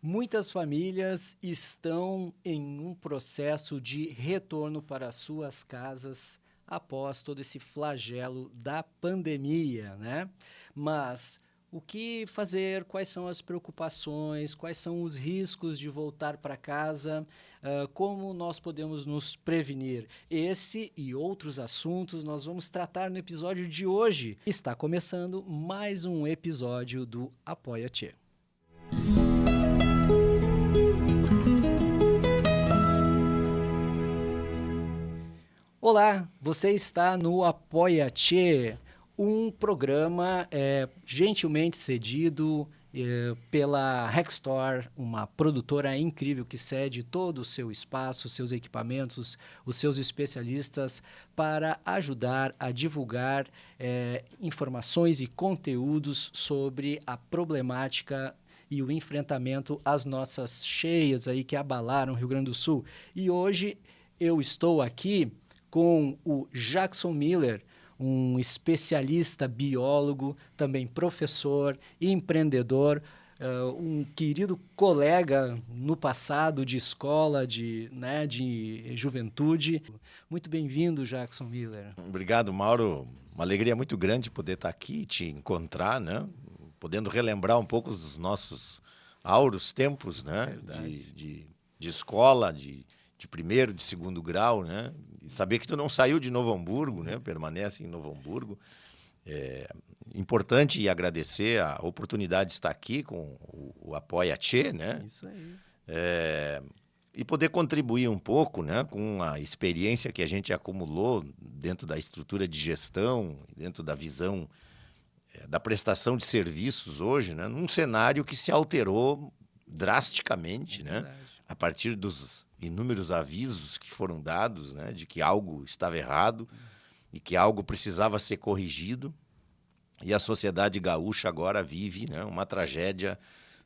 Muitas famílias estão em um processo de retorno para suas casas após todo esse flagelo da pandemia, né? Mas o que fazer? Quais são as preocupações? Quais são os riscos de voltar para casa? Como nós podemos nos prevenir? Esse e outros assuntos nós vamos tratar no episódio de hoje. Está começando mais um episódio do Apoia-te. Olá, você está no Apoia-te, um programa gentilmente cedido pela Rexstore, uma produtora incrível que cede todo o seu espaço, seus equipamentos, os seus especialistas para ajudar a divulgar informações e conteúdos sobre a problemática e o enfrentamento às nossas cheias aí que abalaram o Rio Grande do Sul. E hoje eu estou aqui com o Jackson Miller, um especialista biólogo, também professor e empreendedor, um querido colega no passado de escola, de juventude. Muito bem-vindo, Jackson Miller. Obrigado, Mauro. Uma alegria muito grande poder estar aqui, te encontrar, né? Podendo relembrar um pouco dos nossos áureos tempos, né? De escola, de primeiro, de segundo grau, né? E saber que tu não saiu de Novo Hamburgo, né? Permanece em Novo Hamburgo. É importante e agradecer a oportunidade de estar aqui com o Apoia-te, né? Isso aí. E poder contribuir um pouco, né, com a experiência que a gente acumulou dentro da estrutura de gestão, dentro da visão da prestação de serviços hoje, né, num cenário que se alterou drasticamente, né, a partir dos inúmeros avisos que foram dados, né, de que algo estava errado e que algo precisava ser corrigido. E a sociedade gaúcha agora vive, né, uma tragédia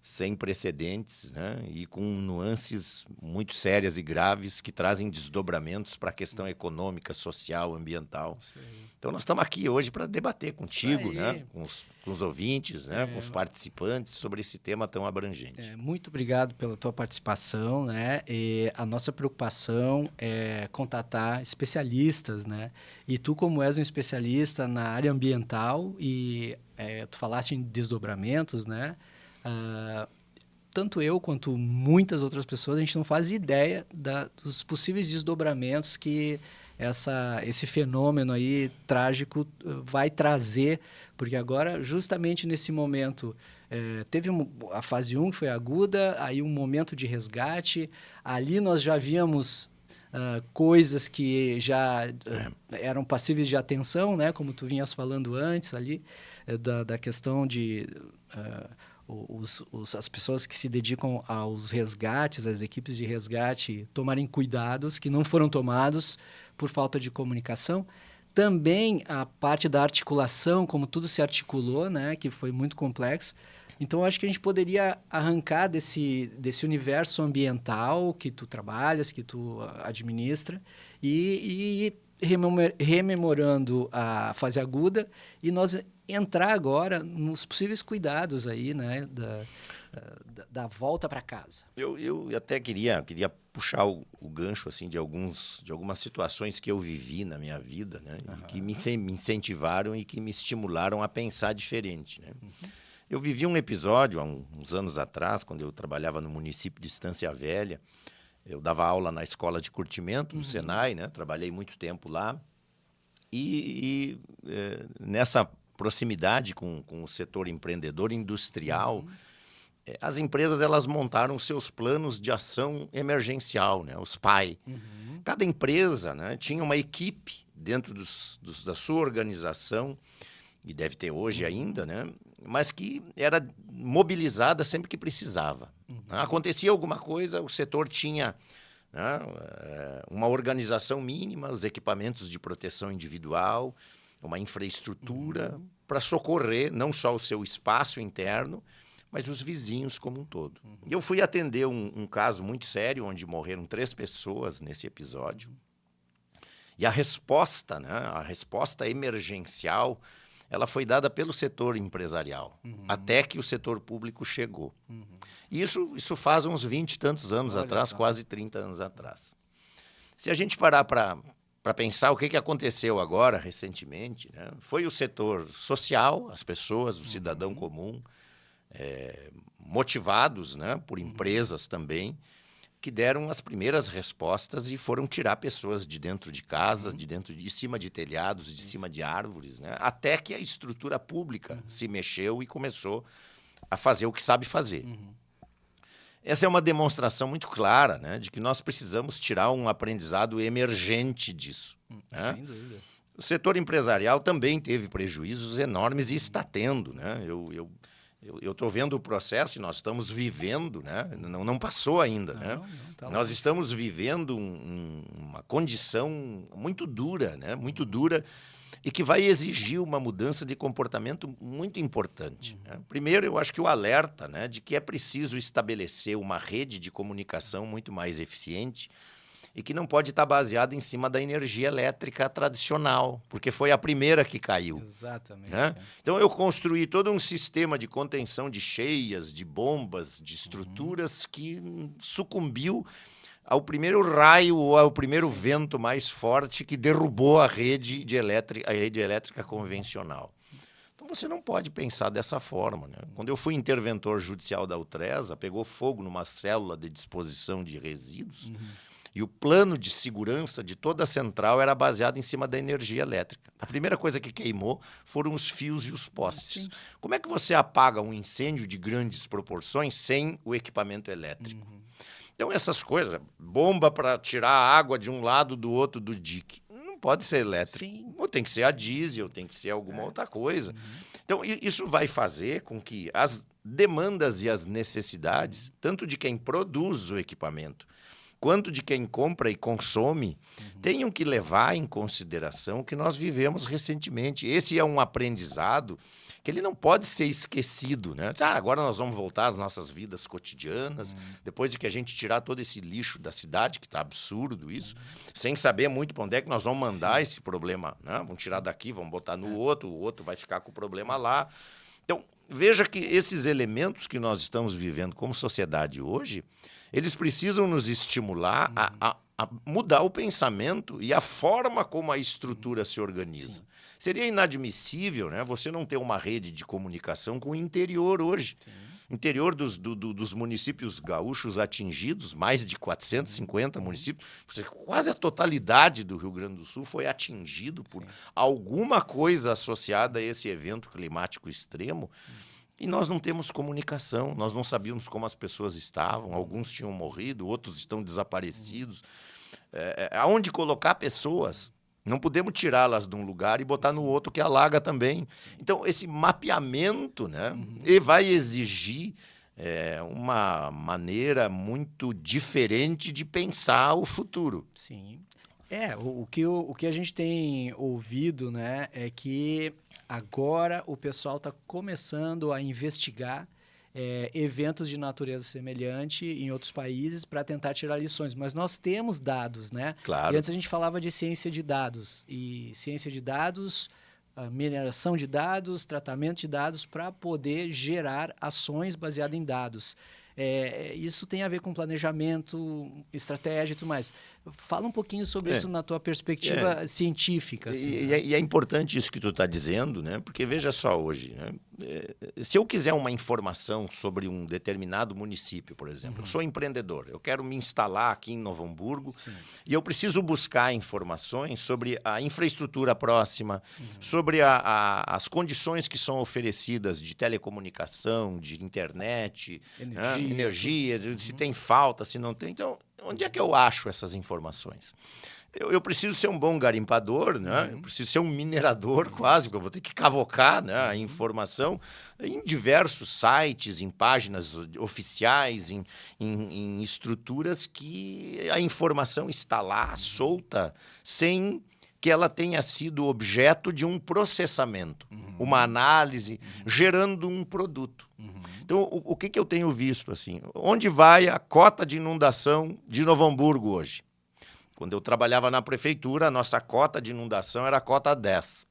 sem precedentes, né, e com nuances muito sérias e graves que trazem desdobramentos para a questão econômica, social, ambiental. Então nós estamos aqui hoje para debater contigo, né, com os ouvintes, né, com os participantes sobre esse tema tão abrangente. Muito obrigado pela tua participação, né? E a nossa preocupação é contatar especialistas, né? E tu, como és um especialista na área ambiental e tu falaste em desdobramentos, né? Tanto eu quanto muitas outras pessoas, a gente não faz ideia dos possíveis desdobramentos que esse fenômeno aí trágico vai trazer, porque agora, justamente nesse momento, teve a fase 1 que foi aguda, aí um momento de resgate, ali nós já víamos coisas que já eram passíveis de atenção, né? Como tu vinhas falando antes ali, da questão de... as pessoas que se dedicam aos resgates, as equipes de resgate, tomarem cuidados que não foram tomados por falta de comunicação. Também a parte da articulação, como tudo se articulou, né, que foi muito complexo. Então, acho que a gente poderia arrancar desse universo ambiental que tu trabalhas, que tu administra, e rememorando a fase aguda e nós entrar agora nos possíveis cuidados aí, né, da volta para casa. Eu até queria puxar o gancho assim de algumas situações que eu vivi na minha vida, né, e que me incentivaram e que me estimularam a pensar diferente, né? Eu vivi um episódio há uns anos atrás, quando eu trabalhava no município de Estância Velha. Eu dava aula na escola de curtimento do Senai, né? Trabalhei muito tempo lá. E nessa proximidade com o setor empreendedor industrial, as empresas elas montaram seus planos de ação emergencial, né? Os PAI. Cada empresa, né, tinha uma equipe dentro da sua organização, e deve ter hoje ainda, né, mas que era mobilizada sempre que precisava. Acontecia alguma coisa, o setor tinha, né, uma organização mínima, os equipamentos de proteção individual, uma infraestrutura para socorrer não só o seu espaço interno, mas os vizinhos como um todo. E eu fui atender um caso muito sério, onde morreram 3 pessoas nesse episódio. E a resposta, né, a resposta emergencial, ela foi dada pelo setor empresarial, até que o setor público chegou. E isso faz uns 20 e tantos anos atrás, quase 30 anos atrás. Se a gente parar para pensar o que aconteceu agora, recentemente, né, foi o setor social, as pessoas, o cidadão comum, motivados, né, por empresas também, que deram as primeiras respostas e foram tirar pessoas de dentro de casas, de cima de telhados, de cima de árvores, né? Até que a estrutura pública se mexeu e começou a fazer o que sabe fazer. Essa é uma demonstração muito clara, né, de que nós precisamos tirar um aprendizado emergente disso. Né? Sem dúvida. O setor empresarial também teve prejuízos enormes e está tendo, né? Eu estou vendo o processo e nós estamos vivendo, né? Não passou ainda. Né? Tá nós estamos vivendo uma condição muito dura, né? Muito dura, e que vai exigir uma mudança de comportamento muito importante. Né? Primeiro, eu acho que o alerta, né, de que é preciso estabelecer uma rede de comunicação muito mais eficiente e que não pode estar baseada em cima da energia elétrica tradicional, porque foi a primeira que caiu. Exatamente. Né? Então, eu construí todo um sistema de contenção de cheias, de bombas, de estruturas que sucumbiu ao primeiro raio ou ao primeiro vento mais forte que derrubou a rede elétrica convencional. Então, você não pode pensar dessa forma. Né? Quando eu fui interventor judicial da Utresa, pegou fogo numa célula de disposição de resíduos, e o plano de segurança de toda a central era baseado em cima da energia elétrica. A primeira coisa que queimou foram os fios e os postes. Sim. Como é que você apaga um incêndio de grandes proporções sem o equipamento elétrico? Então, essas coisas, bomba para tirar a água de um lado do outro do dique, não pode ser elétrico. Sim. Ou tem que ser a diesel, tem que ser alguma outra coisa. Então, isso vai fazer com que as demandas e as necessidades, tanto de quem produz o equipamento, quanto de quem compra e consome, tenham que levar em consideração o que nós vivemos recentemente. Esse é um aprendizado que ele não pode ser esquecido. Né? Agora nós vamos voltar às nossas vidas cotidianas, depois de que a gente tirar todo esse lixo da cidade, que está absurdo isso, sem saber muito para onde é que nós vamos mandar esse problema. Né? Vamos tirar daqui, vamos botar no outro, o outro vai ficar com o problema lá. Então, veja que esses elementos que nós estamos vivendo como sociedade hoje, eles precisam nos estimular a mudar o pensamento e a forma como a estrutura se organiza. Sim. Seria inadmissível, né, você não ter uma rede de comunicação com o interior hoje. Sim. Interior dos municípios gaúchos atingidos, mais de 450 municípios, quase a totalidade do Rio Grande do Sul foi atingido por alguma coisa associada a esse evento climático extremo. E nós não temos comunicação, nós não sabíamos como as pessoas estavam, alguns tinham morrido, outros estão desaparecidos. Aonde colocar pessoas? Não podemos tirá-las de um lugar e botar no outro que alaga também. Então, esse mapeamento, né, vai exigir uma maneira muito diferente de pensar o futuro. Sim. O que a gente tem ouvido, né, é que agora o pessoal está começando a investigar eventos de natureza semelhante em outros países para tentar tirar lições. Mas nós temos dados, né? Claro. E antes a gente falava de ciência de dados. E ciência de dados, mineração de dados, tratamento de dados para poder gerar ações baseadas em dados. Isso tem a ver com planejamento, estratégia e tudo mais. Fala um pouquinho sobre isso na tua perspectiva científica. Assim, e é importante isso que tu está dizendo, né? Porque veja só hoje, né? Se eu quiser uma informação sobre um determinado município, por exemplo, eu sou empreendedor, eu quero me instalar aqui em Novo Hamburgo e eu preciso buscar informações sobre a infraestrutura próxima, sobre as condições que são oferecidas de telecomunicação, de internet, energia, se tem falta, se não tem. Então, onde é que eu acho essas informações? Eu preciso ser um bom garimpador, né? Eu preciso ser um minerador quase, porque eu vou ter que cavocar, né, a informação em diversos sites, em páginas oficiais, em estruturas que a informação está lá, solta, sem que ela tenha sido objeto de um processamento, uma análise, gerando um produto. Então, o que eu tenho visto? Assim? Onde vai a cota de inundação de Novo Hamburgo hoje? Quando eu trabalhava na prefeitura, a nossa cota de inundação era a cota 10.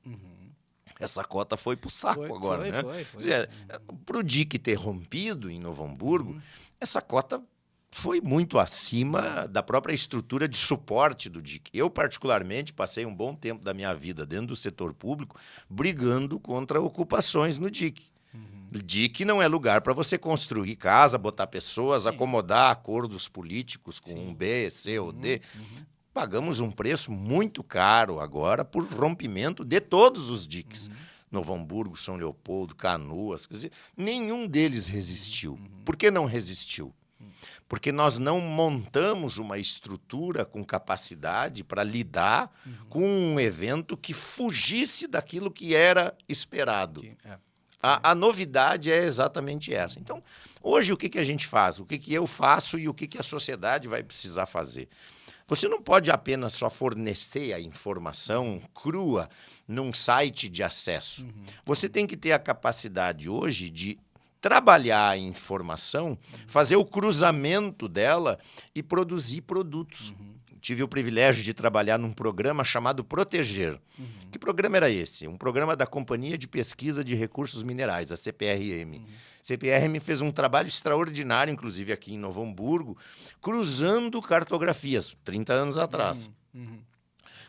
essa cota foi para o saco agora, né? Para o DIC ter rompido em Novo Hamburgo, essa cota foi muito acima da própria estrutura de suporte do DIC. Eu, particularmente, passei um bom tempo da minha vida dentro do setor público brigando contra ocupações no DIC. DIC não é lugar para você construir casa, botar pessoas, acomodar acordos políticos com um B, C ou D. Pagamos um preço muito caro agora por rompimento de todos os DICs. Novo Hamburgo, São Leopoldo, Canoas, quer dizer, nenhum deles resistiu. Por que não resistiu? Porque nós não montamos uma estrutura com capacidade para lidar com um evento que fugisse daquilo que era esperado. A novidade é exatamente essa. Então, hoje, o que a gente faz? O que eu faço e o que a sociedade vai precisar fazer? Você não pode apenas só fornecer a informação crua num site de acesso. Você tem que ter a capacidade hoje de trabalhar a informação, fazer o cruzamento dela e produzir produtos. Tive o privilégio de trabalhar num programa chamado Proteger. Que programa era esse? Um programa da Companhia de Pesquisa de Recursos Minerais, a CPRM. A CPRM fez um trabalho extraordinário, inclusive aqui em Novo Hamburgo, cruzando cartografias, 30 anos atrás.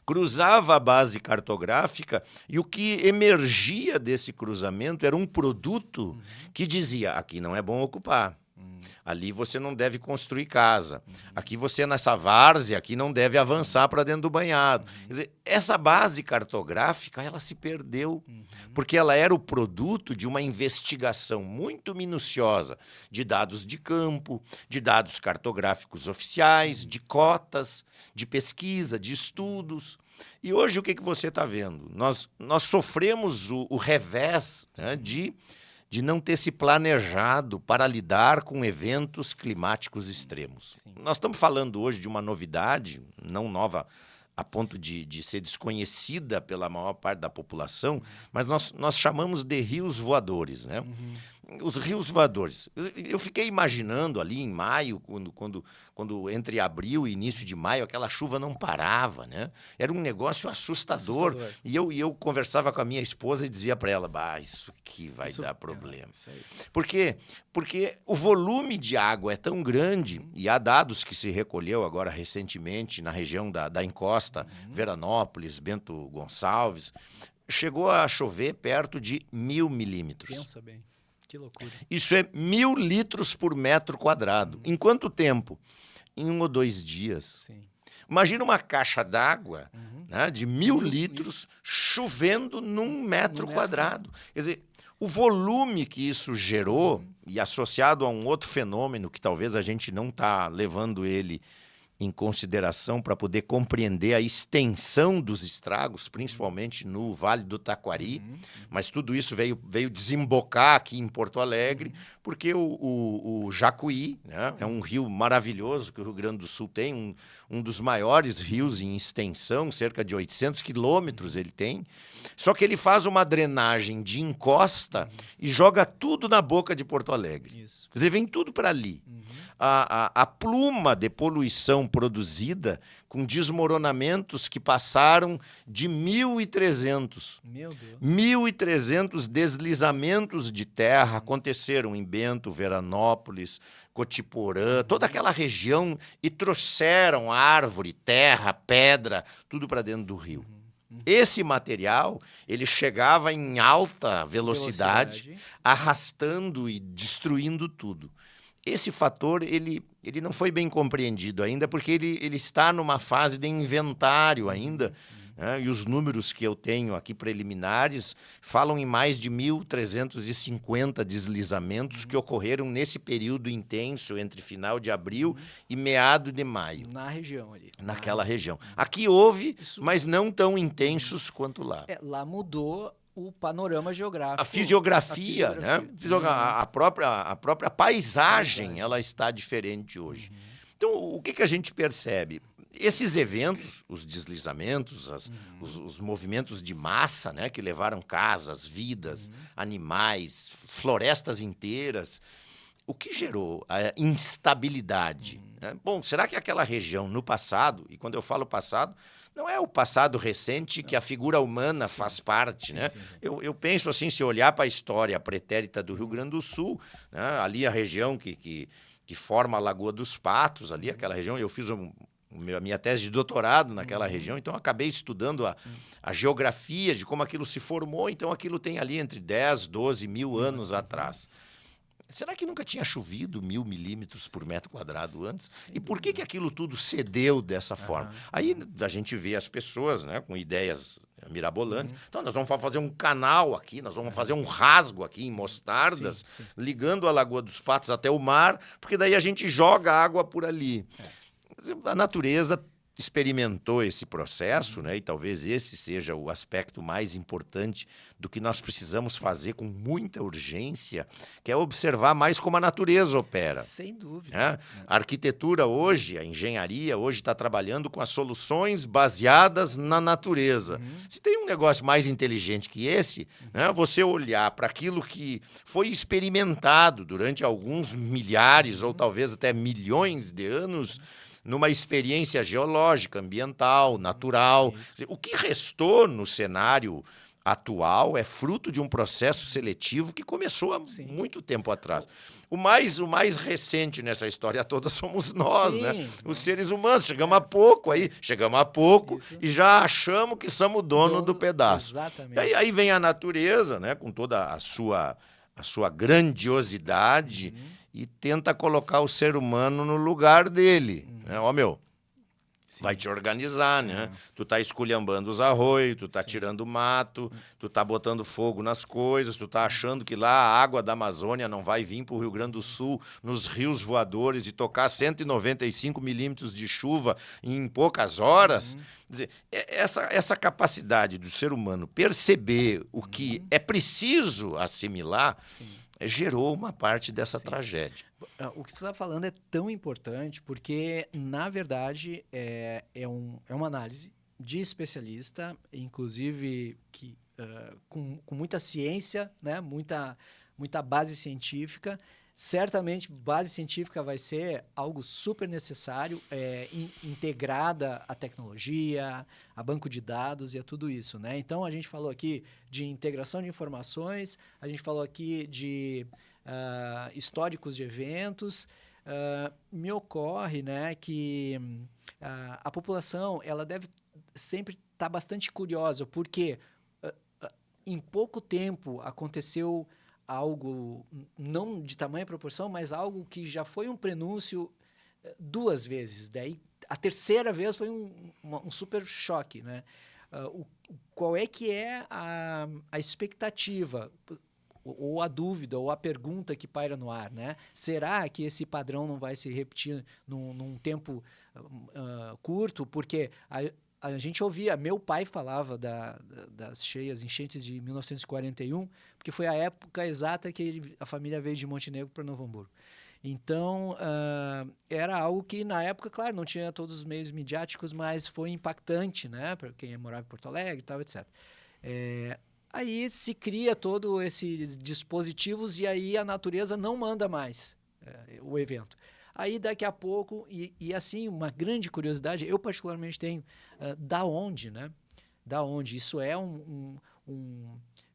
Cruzava a base cartográfica e o que emergia desse cruzamento era um produto que dizia, aqui não é bom ocupar. Ali você não deve construir casa. Aqui você, nessa várzea, aqui não deve avançar para dentro do banhado. Quer dizer, essa base cartográfica, ela se perdeu, porque ela era o produto de uma investigação muito minuciosa de dados de campo, de dados cartográficos oficiais, de cotas, de pesquisa, de estudos. E hoje o que você está vendo? Nós sofremos o revés, né, de não ter se planejado para lidar com eventos climáticos extremos. Nós estamos falando hoje de uma novidade, não nova a ponto de ser desconhecida pela maior parte da população, mas nós chamamos de rios voadores, né? Os rios voadores. Eu fiquei imaginando ali em maio, quando entre abril e início de maio, aquela chuva não parava, né? Era um negócio assustador. E eu conversava com a minha esposa e dizia para ela, isso aqui vai dar problema. Por quê? Porque o volume de água é tão grande, e há dados que se recolheu agora recentemente na região da encosta, Veranópolis, Bento Gonçalves, chegou a chover perto de 1.000 milímetros. Pensa bem. Que loucura. Isso é 1.000 litros por metro quadrado. Em quanto tempo? Em 1 ou 2 dias. Imagina uma caixa d'água, né, de 1.000 litros chovendo num metro quadrado. Quer dizer, o volume que isso gerou, e associado a um outro fenômeno que talvez a gente não está levando ele em consideração para poder compreender a extensão dos estragos, principalmente no Vale do Taquari, mas tudo isso veio desembocar aqui em Porto Alegre, porque o Jacuí, né, é um rio maravilhoso que o Rio Grande do Sul tem, um dos maiores rios em extensão, cerca de 800 quilômetros ele tem, só que ele faz uma drenagem de encosta e joga tudo na boca de Porto Alegre. Isso. Quer dizer, vem tudo para ali. A pluma de poluição produzida com desmoronamentos que passaram de 1.300. Meu Deus. 1.300 deslizamentos de terra aconteceram em Bento, Veranópolis, Cotiporã, toda aquela região, e trouxeram árvore, terra, pedra, tudo para dentro do rio. Esse material, ele chegava em alta velocidade, arrastando e destruindo tudo. Esse fator, ele não foi bem compreendido ainda, porque ele está numa fase de inventário ainda, né? E os números que eu tenho aqui preliminares falam em mais de 1.350 deslizamentos que ocorreram nesse período intenso entre final de abril e meado de maio. Na região ali. Naquela região. Aqui houve, mas não tão intensos quanto lá. Lá mudou o panorama geográfico. A fisiografia, né? A própria paisagem, ela está diferente hoje. Então, o que a gente percebe? Esses eventos, os deslizamentos, os movimentos de massa, né, que levaram casas, vidas, animais, florestas inteiras, o que gerou a instabilidade? Né? Bom, será que aquela região no passado, e quando eu falo passado, não é o passado recente que a figura humana faz parte, né? Eu penso assim, se olhar para a história pretérita do Rio Grande do Sul, né? Ali a região que forma a Lagoa dos Patos, ali aquela região, eu fiz a minha tese de doutorado naquela região, então acabei estudando a geografia de como aquilo se formou, então aquilo tem ali entre 10, 12 mil anos atrás. Será que nunca tinha chovido 1.000 milímetros por metro quadrado antes? E por que aquilo tudo cedeu dessa forma? Aí a gente vê as pessoas, né, com ideias mirabolantes. Então, nós vamos fazer um canal aqui, nós vamos fazer um rasgo aqui em Mostardas, ligando a Lagoa dos Patos até o mar, porque daí a gente joga água por ali. A natureza experimentou esse processo, né? E talvez esse seja o aspecto mais importante do que nós precisamos fazer com muita urgência, que é observar mais como a natureza opera. Sem dúvida. Né? A arquitetura hoje, a engenharia hoje está trabalhando com as soluções baseadas na natureza. Se tem um negócio mais inteligente que esse, né? Você olhar para aquilo que foi experimentado durante alguns milhares ou talvez até milhões de anos, numa experiência geológica, ambiental, natural. O que restou no cenário atual é fruto de um processo seletivo que começou há muito tempo atrás. O mais recente nessa história toda somos nós, né? Os seres humanos. Chegamos há pouco e já achamos que somos o dono do pedaço. Exatamente. E aí vem a natureza, né, com toda a sua grandiosidade, e tenta colocar o ser humano no lugar dele. Vai te organizar, né? Tu tá esculhambando os arroios, tu tá tirando mato, tu tá botando fogo nas coisas, tu tá achando que lá a água da Amazônia não vai vir pro Rio Grande do Sul, nos rios voadores, e tocar 195 milímetros de chuva em poucas horas. Quer dizer, essa capacidade do ser humano perceber o que é preciso assimilar gerou uma parte dessa tragédia. O que você está falando é tão importante porque, na verdade, é uma análise de especialista, inclusive com muita ciência, né? muita base científica. Certamente, base científica vai ser algo super necessário, integrada à tecnologia, a banco de dados e a tudo isso, né? Então, a gente falou aqui de integração de informações, a gente falou aqui de históricos de eventos. Me ocorre, né, que a população ela deve sempre estar bastante curiosa, porque em pouco tempo aconteceu algo, não de tamanha proporção, mas algo que já foi um prenúncio 2 vezes. Daí, a terceira vez foi um super choque, né? Qual é que é a expectativa, ou a dúvida, ou a pergunta que paira no ar, né? Será que esse padrão não vai se repetir num tempo curto? Porque a gente ouvia, meu pai falava das cheias, enchentes de 1941, porque foi a época exata que a família veio de Montenegro para Novo Hamburgo. Então, era algo que, na época, claro, não tinha todos os meios midiáticos, mas foi impactante, né, para quem morava em Porto Alegre e tal, etc. Aí se cria todos esses dispositivos e aí a natureza não manda mais o evento. Aí, daqui a pouco, e assim, uma grande curiosidade, eu particularmente tenho, da onde, né? Da onde? Isso é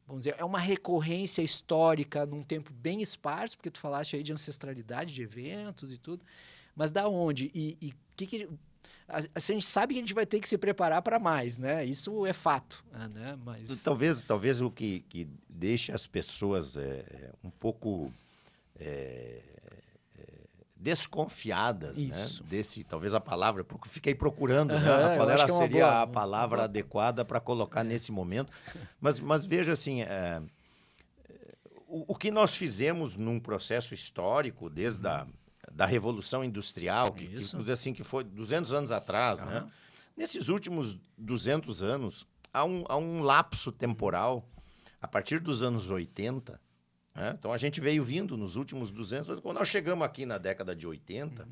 vamos dizer, é uma recorrência histórica num tempo bem esparso, porque tu falaste aí de ancestralidade de eventos e tudo, mas da onde? E a gente sabe que a gente vai ter que se preparar para mais, né? Isso é fato, né? Mas Talvez o que deixe as pessoas um pouco desconfiadas, né? Talvez a palavra, porque fiquei procurando, né? Qual seria a palavra adequada para colocar nesse momento. Mas veja assim, o que nós fizemos num processo histórico, desde da Revolução Industrial, que foi 200 anos atrás, né? Nesses últimos 200 anos, há um lapso temporal, a partir dos anos 80, então, a gente veio vindo nos últimos 200 anos. Quando nós chegamos aqui na década de 80,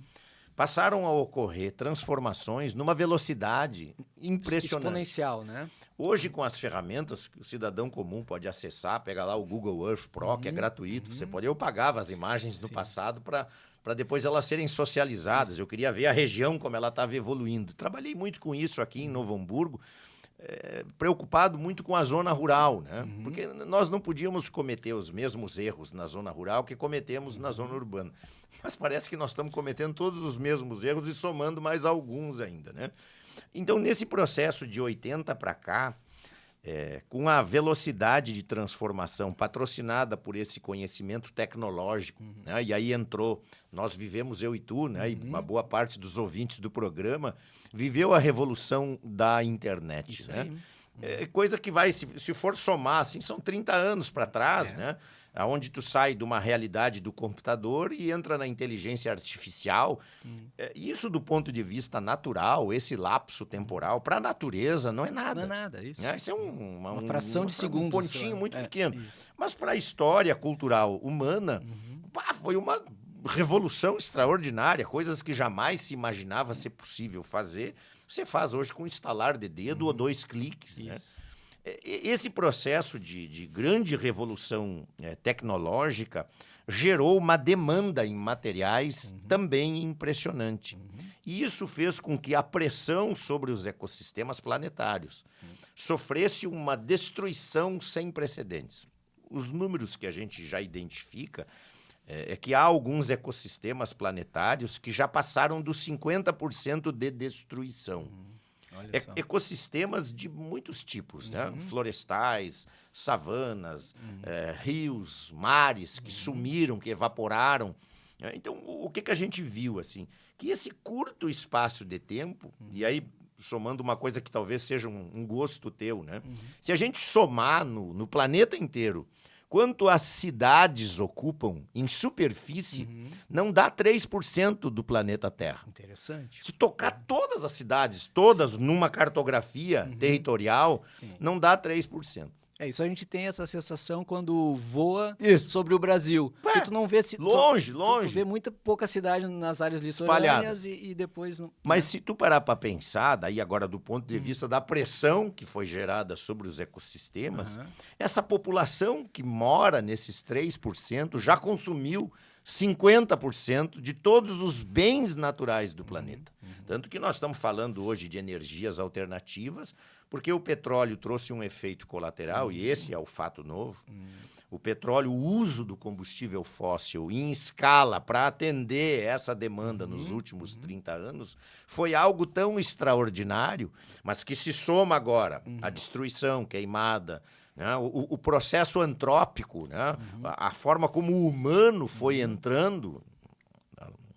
passaram a ocorrer transformações numa velocidade impressionante. Exponencial, né? Hoje, com as ferramentas que o cidadão comum pode acessar, pega lá o Google Earth Pro, que é gratuito. Você pode. Eu pagava as imagens no passado para para depois elas serem socializadas. Eu queria ver a região como ela estava evoluindo. Trabalhei muito com isso aqui em Novo Hamburgo, preocupado muito com a zona rural, né? Porque nós não podíamos cometer os mesmos erros na zona rural que cometemos na zona urbana. Mas parece que nós estamos cometendo todos os mesmos erros e somando mais alguns ainda, né? Então, nesse processo de 80 para cá, com a velocidade de transformação patrocinada por esse conhecimento tecnológico, né? E aí entrou, nós vivemos, eu e tu, né? E uma boa parte dos ouvintes do programa viveu a revolução da internet. Isso né? aí. Coisa que vai, se for somar, assim, são 30 anos para trás, né? Onde tu sai de uma realidade do computador e entra na inteligência artificial. Isso, do ponto de vista natural, esse lapso temporal, para a natureza, não é nada. Não é nada, isso. Isso é uma fração de segundos. Um pontinho muito pequeno. Isso. Mas para a história cultural humana, foi uma revolução extraordinária. Coisas que jamais se imaginava ser possível fazer, você faz hoje com um estalar de dedo ou 2 cliques. Né? Esse processo de grande revolução tecnológica gerou uma demanda em materiais também impressionante. E isso fez com que a pressão sobre os ecossistemas planetários sofresse uma destruição sem precedentes. Os números que a gente já identifica é que há alguns ecossistemas planetários que já passaram dos 50% de destruição. Ecossistemas de muitos tipos, né? Florestais, savanas, rios, mares que sumiram, que evaporaram. Então, o que a gente viu? Assim? Que esse curto espaço de tempo, e aí somando uma coisa que talvez seja um gosto teu, né? Se a gente somar no planeta inteiro quanto as cidades ocupam em superfície, não dá 3% do planeta Terra. Interessante. Se tocar todas as cidades, todas numa cartografia territorial, não dá 3%. Isso a gente tem essa sensação quando voa Isso. sobre o Brasil. Porque tu não vê... Longe. Tu vê muita pouca cidade nas áreas litorâneas e depois... Não, Mas se tu parar para pensar, daí agora do ponto de vista da pressão que foi gerada sobre os ecossistemas, essa população que mora nesses 3% já consumiu 50% de todos os bens naturais do planeta. Tanto que nós estamos falando hoje de energias alternativas, porque o petróleo trouxe um efeito colateral, e esse é o fato novo. O petróleo, o uso do combustível fóssil em escala para atender essa demanda nos últimos 30 anos foi algo tão extraordinário, mas que se soma agora à destruição, queimada, né? O processo antrópico, né? A forma como o humano foi entrando.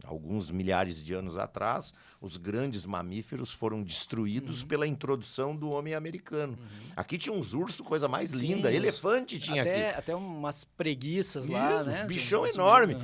Alguns milhares de anos atrás, os grandes mamíferos foram destruídos pela introdução do homem americano. Aqui tinha uns ursos, coisa mais linda. Elefante tinha aqui. Até umas preguiças lá, né? Bichão enorme.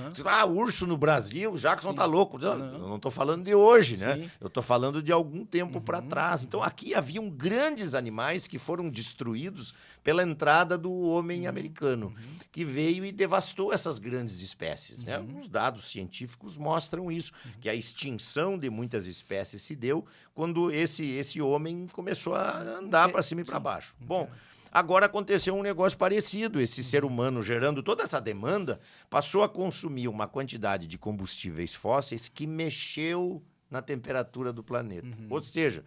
Urso no Brasil, Jackson tá louco. Eu não estou falando de hoje, né? Eu estou falando de algum tempo para trás. Então, aqui haviam grandes animais que foram destruídos pela entrada do homem americano, que veio e devastou essas grandes espécies. Né? Os dados científicos mostram isso, que a extinção de muitas espécies se deu quando esse homem começou a andar para cima e para baixo. Bom, agora aconteceu um negócio parecido. Esse ser humano, gerando toda essa demanda, passou a consumir uma quantidade de combustíveis fósseis que mexeu na temperatura do planeta. Ou seja,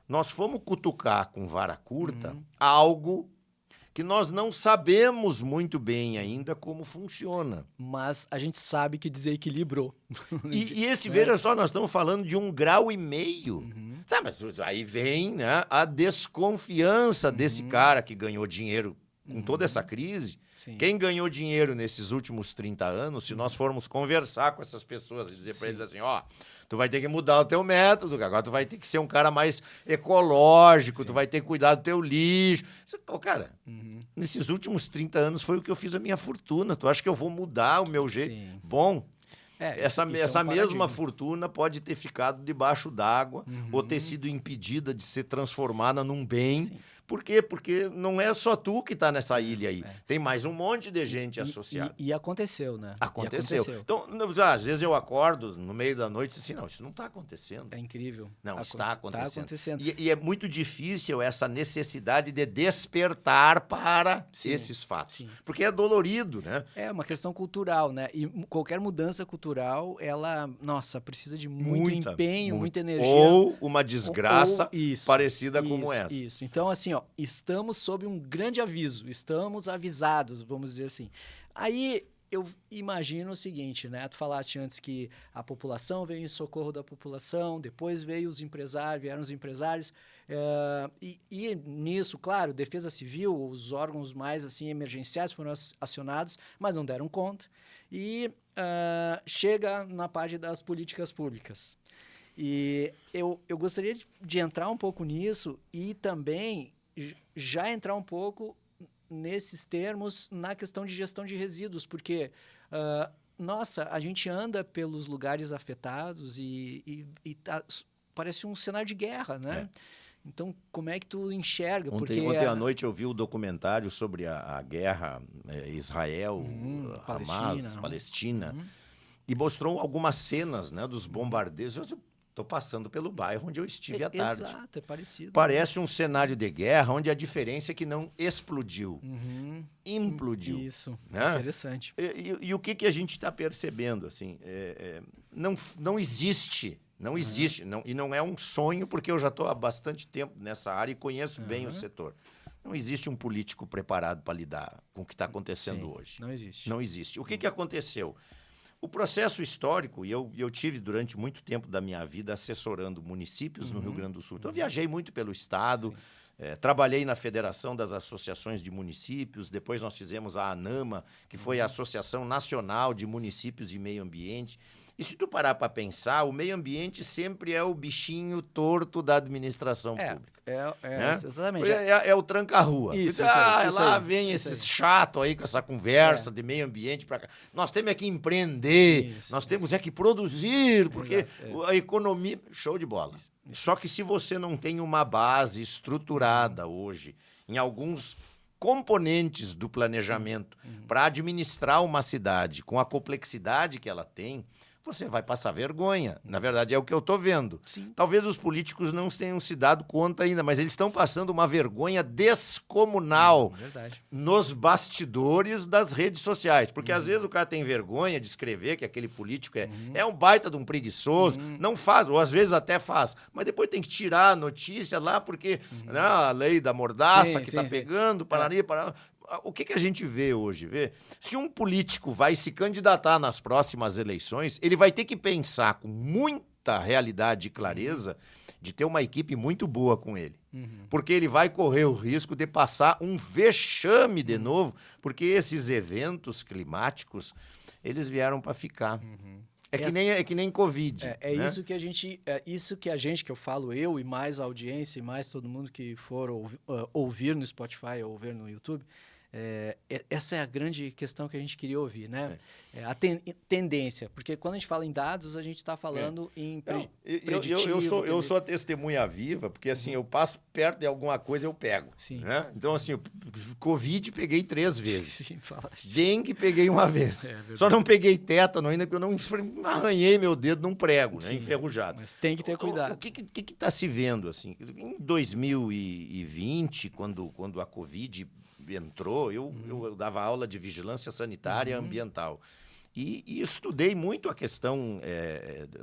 nós fomos cutucar com vara curta algo que nós não sabemos muito bem ainda como funciona. Mas a gente sabe que desequilibrou. Veja só, nós estamos falando de 1,5 grau. Sabe, mas aí vem, né, a desconfiança desse cara que ganhou dinheiro com toda essa crise. Quem ganhou dinheiro nesses últimos 30 anos, se nós formos conversar com essas pessoas e dizer para eles assim, tu vai ter que mudar o teu método, agora tu vai ter que ser um cara mais ecológico, tu vai ter que cuidar do teu lixo. Cara, nesses últimos 30 anos foi o que eu fiz a minha fortuna. Tu acha que eu vou mudar o meu jeito? Bom, essa mesma fortuna pode ter ficado debaixo d'água ou ter sido impedida de ser transformada num bem Por quê? Porque não é só tu que está nessa ilha aí. Tem mais um monte de gente associada. E aconteceu, né? Aconteceu. Então, às vezes eu acordo no meio da noite e assim, não, isso não está acontecendo. É incrível. Não, está acontecendo. Tá acontecendo. E é muito difícil essa necessidade de despertar para esses fatos. Sim. Porque é dolorido, né? É uma questão cultural, né? E qualquer mudança cultural, ela, nossa, precisa de muito empenho, muita energia. Ou uma desgraça parecida como essa. Isso. Então, assim, ó, estamos sob um grande aviso, estamos avisados, vamos dizer assim. Aí eu imagino o seguinte, né? Tu falaste antes que a população veio em socorro da população, depois vieram os empresários. E nisso, claro, Defesa Civil, os órgãos mais assim emergenciais foram acionados, mas não deram conta. E chega na parte das políticas públicas. E eu gostaria de entrar um pouco nisso e também já entrar um pouco nesses termos na questão de gestão de resíduos, porque, a gente anda pelos lugares afetados e parece um cenário de guerra, né? Então, como é que tu enxerga? Ontem à noite eu vi o documentário sobre a guerra Israel, Hamas, Palestina, e mostrou algumas cenas, né, dos bombardeios. Eu estou passando pelo bairro onde eu estive à tarde. Exato, é parecido. Parece um cenário de guerra onde a diferença é que não explodiu, implodiu. Isso, né? Interessante. E o que a gente está percebendo? Assim, não existe. Não existe, e não é um sonho, porque eu já estou há bastante tempo nessa área e conheço bem o setor. Não existe um político preparado para lidar com o que está acontecendo hoje. Não existe. Não existe. O que aconteceu? O processo histórico, e eu tive durante muito tempo da minha vida assessorando municípios no Rio Grande do Sul. Então, eu viajei muito pelo estado, trabalhei na Federação das Associações de Municípios, depois nós fizemos a ANAMA, que foi a Associação Nacional de Municípios e Meio Ambiente. E se tu parar para pensar, o meio ambiente sempre é o bichinho torto da administração pública. Né? Exatamente. É o tranca-rua. Isso lá vem esse chato aí com essa conversa de meio ambiente para cá. Nós temos que empreender, nós temos que produzir, porque a economia... Show de bola. Só que se você não tem uma base estruturada hoje em alguns componentes do planejamento para administrar uma cidade com a complexidade que ela tem, você vai passar vergonha. Na verdade, é o que eu estou vendo. Sim. Talvez os políticos não tenham se dado conta ainda, mas eles estão passando uma vergonha descomunal nos bastidores das redes sociais. Porque às vezes o cara tem vergonha de escrever que aquele político é um baita de um preguiçoso, não faz, ou às vezes até faz, mas depois tem que tirar a notícia lá porque né, a lei da mordaça que está pegando, parari. O que a gente vê hoje? Se um político vai se candidatar nas próximas eleições, ele vai ter que pensar com muita realidade e clareza de ter uma equipe muito boa com ele. Porque ele vai correr o risco de passar um vexame de novo, porque esses eventos climáticos, eles vieram para ficar. É que nem Covid. Né? Que eu falo, eu e mais a audiência e mais todo mundo que for ouvir no Spotify ou ouvir no YouTube, essa é a grande questão que a gente queria ouvir, né? A tendência, porque quando a gente fala em dados, a gente está falando em preditivo. Eu sou a testemunha viva, porque assim, eu passo perto de alguma coisa, eu pego. Sim. Né? Então, assim, Covid peguei 3 vezes. Sim, Dengue peguei 1 vez. Só não peguei tétano ainda, porque eu não arranhei meu dedo num prego, né? Enferrujado. Mas tem que ter cuidado. O que está se vendo? Assim? Em 2020, quando a Covid entrou, eu dava aula de vigilância sanitária ambiental. E estudei muito a questão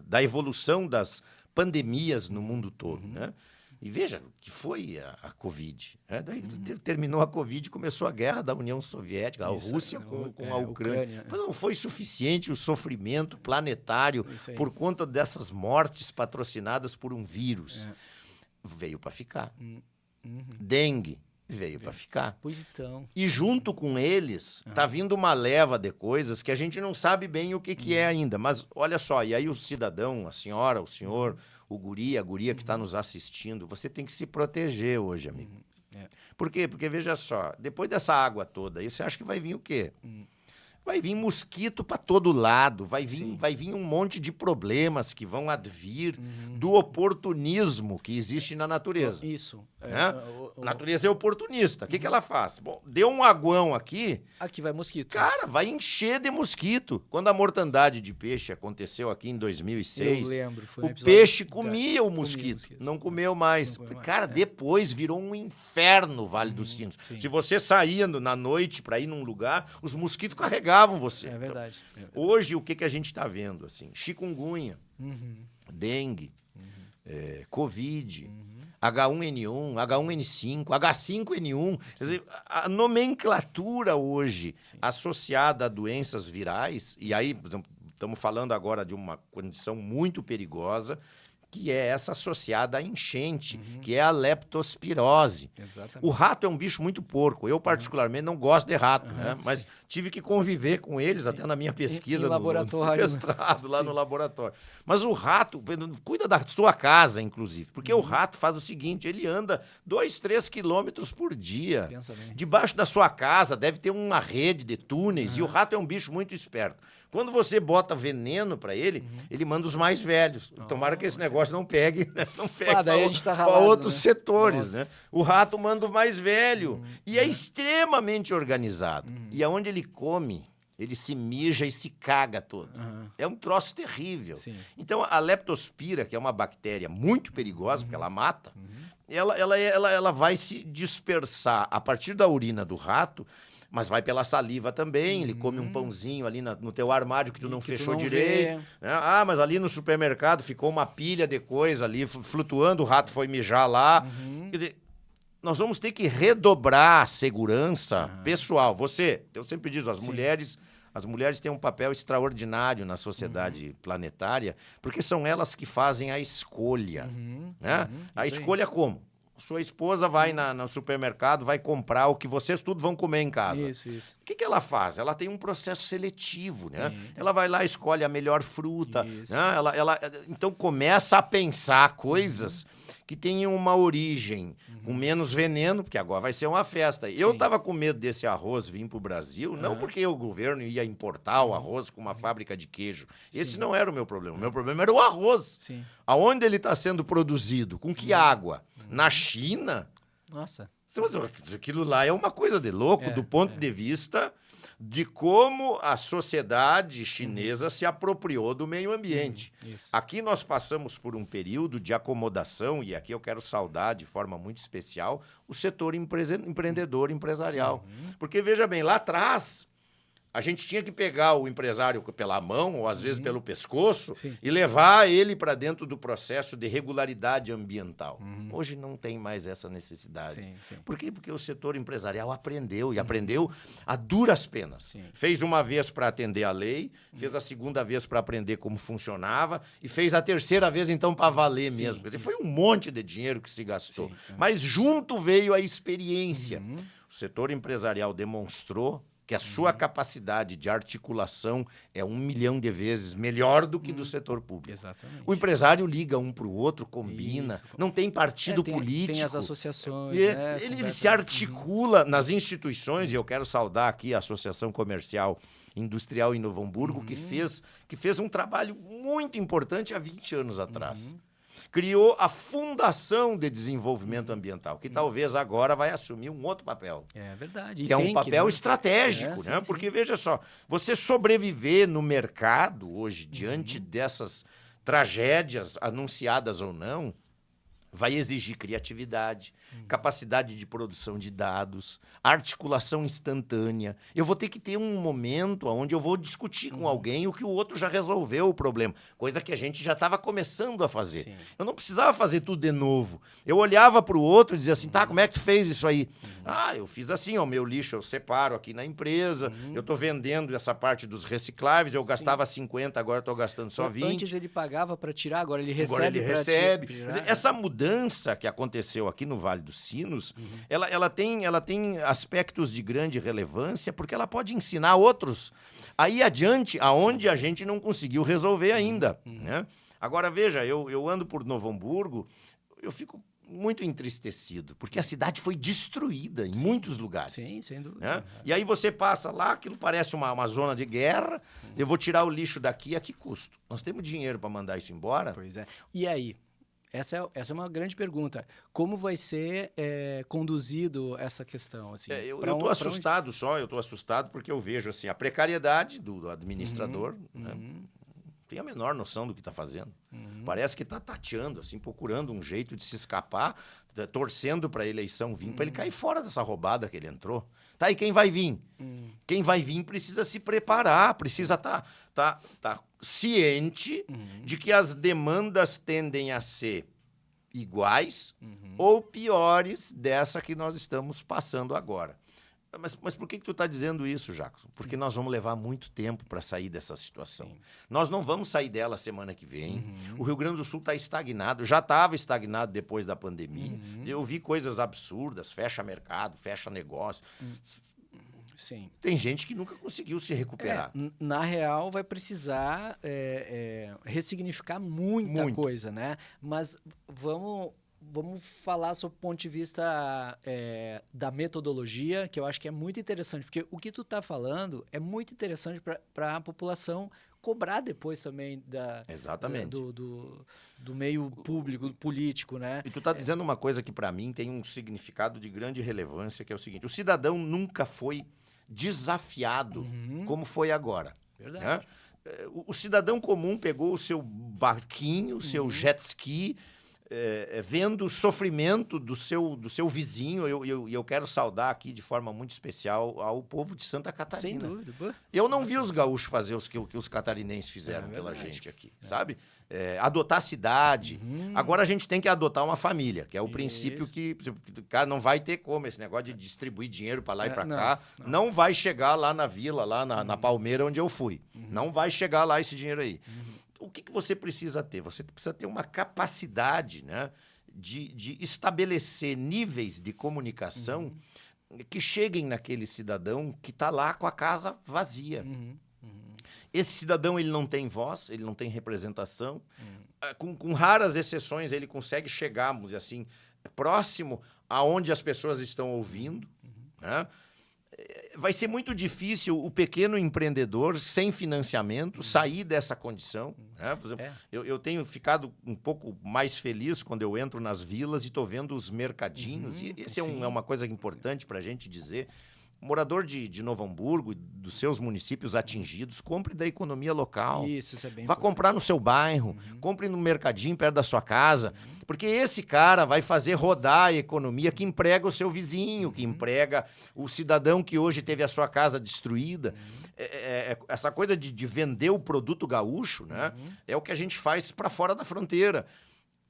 da evolução das pandemias no mundo todo. Né? E veja que foi a Covid. Né? Daí terminou a Covid e começou a guerra da União Soviética, a Rússia com a Ucrânia. Mas não foi suficiente o sofrimento planetário por conta dessas mortes patrocinadas por um vírus. Veio para ficar. Dengue. Veio para ficar. Pois então. E junto com eles, tá vindo uma leva de coisas que a gente não sabe bem o que é ainda. Mas olha só, e aí o cidadão, a senhora, o senhor, o guri, a guria que está nos assistindo, você tem que se proteger hoje, amigo. Por quê? Porque veja só, depois dessa água toda aí, você acha que vai vir o quê? Vai vir mosquito para todo lado, vai vir um monte de problemas que vão advir do oportunismo que existe na natureza. Isso. Né? A natureza é oportunista. O que ela faz? Bom, deu um aguão aqui... Aqui vai mosquito. Cara, vai encher de mosquito. Quando a mortandade de peixe aconteceu aqui em 2006... Eu lembro. Foi o peixe comia o mosquito. Não comeu mais. Cara, depois virou um inferno o Vale dos Sinos. Sim. Se você saía na noite para ir num lugar, os mosquitos carregavam você. É verdade. Então, hoje, o que a gente está vendo? Assim, chikungunya, dengue, Covid, H1N1, H1N5, H5N1. Quer dizer, a nomenclatura hoje associada a doenças virais, e aí, por exemplo, estamos falando agora de uma condição muito perigosa, que é essa associada à enchente, que é a leptospirose. Exatamente. O rato é um bicho muito porco. Eu, particularmente, não gosto de rato, né? Mas tive que conviver com eles até na minha pesquisa. Em laboratório. No mestrado, lá no laboratório. Mas o rato, cuida da sua casa, inclusive. Porque o rato faz o seguinte, ele anda 2, 3 quilômetros por dia. Pensa bem. Debaixo da sua casa deve ter uma rede de túneis. E o rato é um bicho muito esperto. Quando você bota veneno para ele, ele manda os mais velhos. Tomara que esse negócio não pegue, né? Não pegue para outros setores, né? O rato manda o mais velho. E é extremamente organizado. E aonde ele come, ele se mija e se caga todo. É um troço terrível. Sim. Então, a leptospira, que é uma bactéria muito perigosa, porque ela mata, ela vai se dispersar a partir da urina do rato, mas vai pela saliva também, ele come um pãozinho ali no teu armário que tu não fechou direito. Né? Ah, mas ali no supermercado ficou uma pilha de coisa ali, flutuando, o rato foi mijar lá. Quer dizer, nós vamos ter que redobrar a segurança pessoal. Eu sempre digo, as mulheres têm um papel extraordinário na sociedade planetária, porque são elas que fazem a escolha. Né? A escolha como? Sua esposa vai no supermercado, vai comprar o que vocês tudo vão comer em casa. Isso. O que ela faz? Ela tem um processo seletivo, né? Ela vai lá, escolhe a melhor fruta. Né? Então começa a pensar coisas que tenham uma origem com menos veneno, porque agora vai ser uma festa. Eu estava com medo desse arroz vir para o Brasil, não porque o governo ia importar o arroz com uma fábrica de queijo. Esse não era o meu problema. O meu problema era o arroz. Sim. Aonde ele está sendo produzido? Com que água? Na China? Nossa. Aquilo lá é uma coisa de louco do ponto de vista de como a sociedade chinesa se apropriou do meio ambiente. Aqui nós passamos por um período de acomodação, e aqui eu quero saudar de forma muito especial o setor empreendedor, empresarial. Porque, veja bem, lá atrás... A gente tinha que pegar o empresário pela mão, ou às vezes pelo pescoço, e levar ele para dentro do processo de regularidade ambiental. Hoje não tem mais essa necessidade. Por quê? Porque o setor empresarial aprendeu, e aprendeu a duras penas. Fez uma vez para atender a lei, fez a segunda vez para aprender como funcionava, e fez a terceira vez, então, para valer mesmo. Quer dizer, foi um monte de dinheiro que se gastou. Mas junto veio a experiência. O setor empresarial demonstrou que a sua capacidade de articulação é 1 milhão de vezes melhor do que do setor público. Exatamente. O empresário liga um para o outro, combina, não tem partido político. Tem as associações. Ele se articula nas instituições, e eu quero saudar aqui a Associação Comercial Industrial em Novo Hamburgo, que fez um trabalho muito importante há 20 anos atrás. Criou a Fundação de Desenvolvimento Ambiental, que talvez agora vai assumir um outro papel. É verdade. Que é um papel estratégico, né? Porque, veja só, você sobreviver no mercado hoje, diante dessas tragédias anunciadas ou não, vai exigir criatividade, capacidade de produção de dados, articulação instantânea. Eu vou ter que ter um momento onde eu vou discutir com alguém o que o outro já resolveu o problema, coisa que a gente já estava começando a fazer. Eu não precisava fazer tudo de novo. Eu olhava para o outro e dizia assim, tá, como é que tu fez isso aí? Ah, eu fiz assim, ó, o meu lixo eu separo aqui na empresa, eu estou vendendo essa parte dos recicláveis, eu gastava 50, agora estou gastando só 20. Antes ele pagava para tirar, agora ele recebe. Agora ele recebe. Essa mudança que aconteceu aqui no Vale dos Sinos, ela tem aspectos de grande relevância, porque ela pode ensinar outros aí adiante, aonde a gente não conseguiu resolver ainda. Né? Agora, veja, eu ando por Novo Hamburgo, eu fico muito entristecido, porque a cidade foi destruída em muitos lugares. Sim, sem dúvida. Né? E aí você passa lá, aquilo parece uma zona de guerra, eu vou tirar o lixo daqui, a que custo? Nós temos dinheiro para mandar isso embora? Pois é. E aí? Essa é uma grande pergunta. Como vai ser conduzido essa questão? Assim, Eu estou assustado eu estou assustado porque eu vejo assim, a precariedade do administrador, né? Tem a menor noção do que está fazendo. Parece que está tateando, assim, procurando um jeito de se escapar, torcendo para a eleição vir, para ele cair fora dessa roubada que ele entrou. Tá, e quem vai vir? Quem vai vir precisa se preparar, precisa tá ciente de que as demandas tendem a ser iguais ou piores dessa que nós estamos passando agora. Mas por que tu está dizendo isso, Jackson? Porque nós vamos levar muito tempo para sair dessa situação. Sim. Nós não vamos sair dela semana que vem. O Rio Grande do Sul está estagnado, já estava estagnado depois da pandemia. Eu vi coisas absurdas, fecha mercado, fecha negócio. Sim. Tem gente que nunca conseguiu se recuperar. Na real, vai precisar ressignificar muita coisa, né? Mas vamos falar sobre o ponto de vista da metodologia, que eu acho que é muito interessante, porque o que tu está falando é muito interessante para a população cobrar depois também Exatamente. Do meio público, político, né? E tu está dizendo uma coisa que, para mim, tem um significado de grande relevância, que é o seguinte: o cidadão nunca foi desafiado como foi agora. Verdade. Né? O cidadão comum pegou o seu barquinho, o seu jet ski, vendo o sofrimento do seu vizinho. Eu quero saudar aqui de forma muito especial ao povo de Santa Catarina. Sem dúvida. Eu não vi os gaúchos fazer o que os catarinenses fizeram pela gente aqui, sabe? Adotar a cidade. Agora a gente tem que adotar uma família, que é o princípio que o cara não vai ter como esse negócio de distribuir dinheiro para lá e para cá. Não vai chegar lá na vila, lá na Palmeira, onde eu fui. Não vai chegar lá esse dinheiro aí. O que você precisa ter? Você precisa ter uma capacidade, né, de estabelecer níveis de comunicação que cheguem naquele cidadão que está lá com a casa vazia. Esse cidadão, ele não tem voz, ele não tem representação. Com raras exceções, ele consegue chegar, vamos dizer assim, próximo aonde as pessoas estão ouvindo, né? Vai ser muito difícil o pequeno empreendedor, sem financiamento, sair dessa condição. Né? Por exemplo, eu tenho ficado um pouco mais feliz quando eu entro nas vilas e estou vendo os mercadinhos. E esse é uma coisa importante para a gente dizer. Morador de Novo Hamburgo, dos seus municípios atingidos, compre da economia local. Isso é bem Vá comprar no seu bairro, compre no mercadinho perto da sua casa, porque esse cara vai fazer rodar a economia que emprega o seu vizinho, que emprega o cidadão que hoje teve a sua casa destruída. Essa coisa de vender o produto gaúcho, né, é o que a gente faz para fora da fronteira.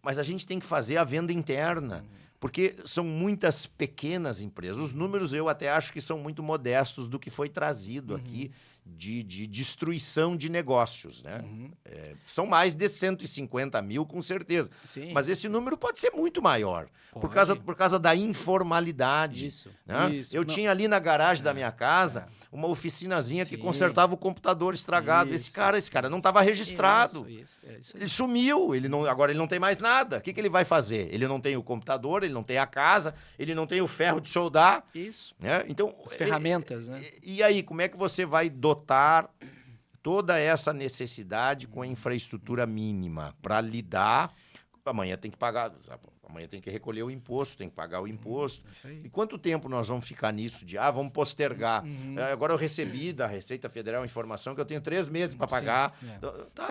Mas a gente tem que fazer a venda interna. Porque são muitas pequenas empresas. Os números eu até acho que são muito modestos do que foi trazido aqui de destruição de negócios. Né? São mais de 150 mil, com certeza. Sim. Mas esse número pode ser muito maior, por causa da informalidade. Né? Eu tinha ali na garagem da minha casa uma oficinazinha que consertava o computador estragado. Esse cara não estava registrado. Ele sumiu, agora ele não tem mais nada. O que ele vai fazer? Ele não tem o computador, ele não tem a casa, ele não tem o ferro de soldar. Isso. Né? Então, as ferramentas, né? E aí, como é que você vai dotar toda essa necessidade com a infraestrutura mínima para lidar? Amanhã tem que pagar, amanhã tem que recolher o imposto, tem que pagar o imposto. E quanto tempo nós vamos ficar nisso de, vamos postergar? Agora eu recebi da Receita Federal a informação que eu tenho 3 meses para pagar.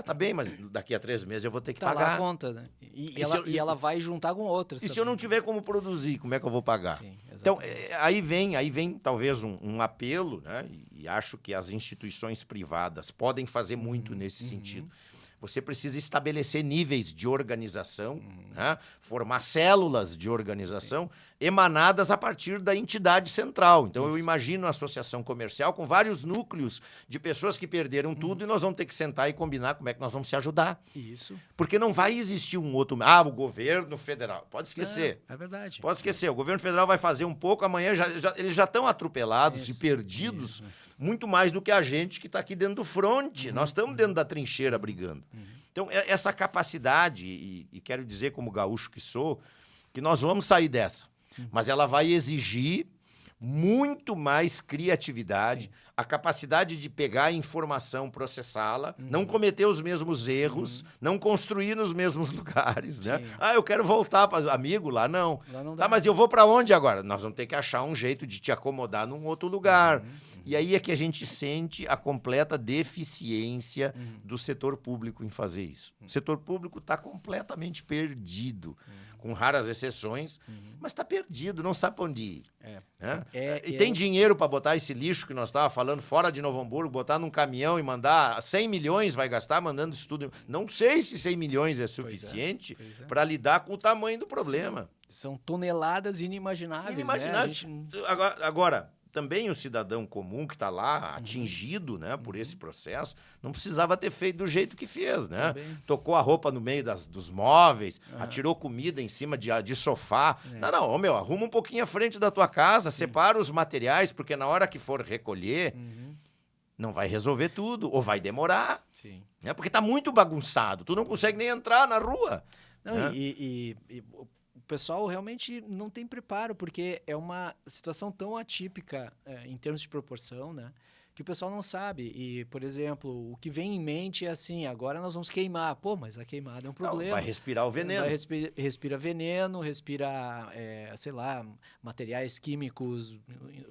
Tá bem, mas daqui a 3 meses eu vou ter que pagar. Lá a conta, né? E ela vai juntar com outras. E também, se eu não tiver como produzir, como é que eu vou pagar? Sim, então, aí vem talvez um apelo, né? E acho que as instituições privadas podem fazer muito nesse sentido. Você precisa estabelecer níveis de organização, né? Formar células de organização emanadas a partir da entidade central. Então, eu imagino a associação comercial com vários núcleos de pessoas que perderam tudo e nós vamos ter que sentar e combinar como é que nós vamos se ajudar. Isso. Porque não vai existir um outro... o governo federal. Pode esquecer. É verdade. Pode esquecer. O governo federal vai fazer um pouco, amanhã eles já estão atropelados e perdidos, muito mais do que a gente que está aqui dentro do fronte. Nós estamos dentro da trincheira brigando. Então, essa capacidade, e quero dizer como gaúcho que sou, que nós vamos sair dessa. Mas ela vai exigir muito mais criatividade, Sim. a capacidade de pegar a informação, processá-la, não cometer os mesmos erros, não construir nos mesmos lugares, né? Sim. Ah, eu quero voltar para amigo lá, não. Lá não Tá, dá. mas eu vou para onde agora? Nós vamos ter que achar um jeito de te acomodar num outro lugar. E aí é que a gente sente a completa deficiência do setor público em fazer isso. O setor público está completamente perdido, com raras exceções, mas está perdido, não sabe para onde ir. Né? E tem dinheiro para botar esse lixo que nós estávamos falando fora de Novo Hamburgo, botar num caminhão e mandar 100 milhões vai gastar mandando isso tudo. Não sei se 100 milhões é suficiente para lidar com o tamanho do problema. São toneladas inimagináveis. Inimagináveis. Né? Agora, também o cidadão comum que está lá, atingido, né, por esse processo, não precisava ter feito do jeito que fez, né? Também. Tocou a roupa no meio dos móveis, atirou comida em cima de sofá. Não, meu, arruma um pouquinho à frente da tua casa, separa os materiais, porque na hora que for recolher, não vai resolver tudo, ou vai demorar. Sim. Né? Porque está muito bagunçado, tu não consegue nem entrar na rua. Não, né? e o pessoal realmente não tem preparo, porque é uma situação tão atípica em termos de proporção, né? Que o pessoal não sabe. E, por exemplo, o que vem em mente é assim, agora nós vamos queimar. Pô, mas a queimada é um problema. Não, vai respirar o veneno. Respira veneno, respira, sei lá, materiais químicos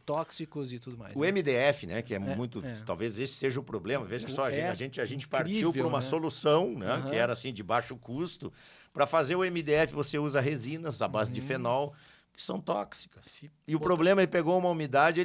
tóxicos e tudo mais. O MDF, né, que é muito... Talvez esse seja o problema. Veja só, a gente partiu para uma solução, né, que era assim, de baixo custo. Para fazer o MDF, você usa resinas à base de fenol, que são tóxicas. E o problema, ele pegou uma umidade,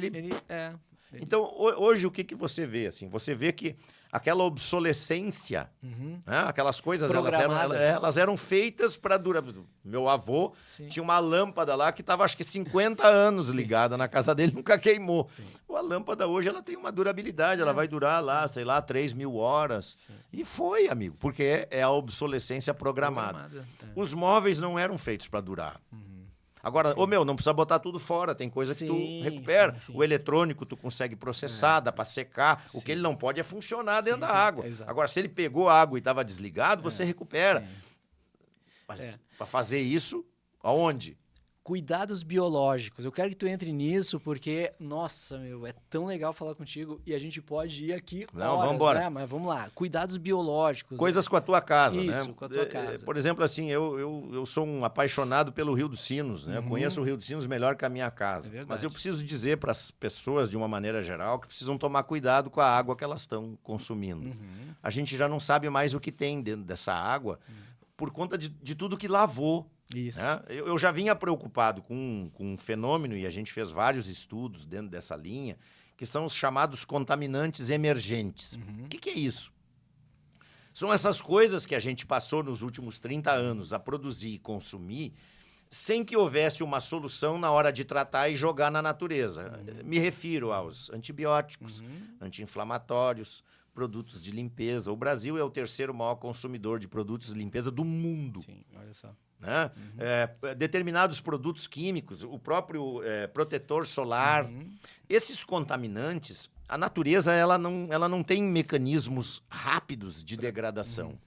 Então, hoje, o que você vê? Assim, você vê que aquela obsolescência, né, aquelas coisas, elas eram feitas para durar. Meu avô tinha uma lâmpada lá que estava, acho que 50 anos ligada na casa dele, nunca queimou. A lâmpada hoje ela tem uma durabilidade, ela vai durar lá, sei lá, 3.000 horas. E foi, amigo, porque é a obsolescência programada. Os móveis não eram feitos para durar. Agora, não precisa botar tudo fora, tem coisa que tu recupera. O eletrônico tu consegue processar, dá para secar. O que ele não pode é funcionar dentro da água. Agora, se ele pegou a água e estava desligado, você recupera. Mas para fazer isso, aonde? Cuidados biológicos. Eu quero que tu entre nisso porque, nossa, meu, é tão legal falar contigo e a gente pode ir aqui horas, vamos embora. Né? Mas vamos lá. Cuidados biológicos. Coisas com a tua casa, Isso, né? com a tua casa. Por exemplo, assim, eu sou um apaixonado pelo Rio dos Sinos, né? Eu conheço o Rio dos Sinos melhor que a minha casa. Mas eu preciso dizer para as pessoas, de uma maneira geral, que precisam tomar cuidado com a água que elas estão consumindo. A gente já não sabe mais o que tem dentro dessa água por conta de tudo que lavou. Isso. Né? Eu já vinha preocupado com um fenômeno, e a gente fez vários estudos dentro dessa linha, que são os chamados contaminantes emergentes. O que é isso? São essas coisas que a gente passou nos últimos 30 anos a produzir e consumir sem que houvesse uma solução na hora de tratar e jogar na natureza. Me refiro aos antibióticos, anti-inflamatórios, produtos de limpeza. O Brasil é o terceiro maior consumidor de produtos de limpeza do mundo. Sim, olha só. Né? Determinados produtos químicos, o próprio protetor solar. Esses contaminantes, a natureza ela não tem mecanismos rápidos de degradação.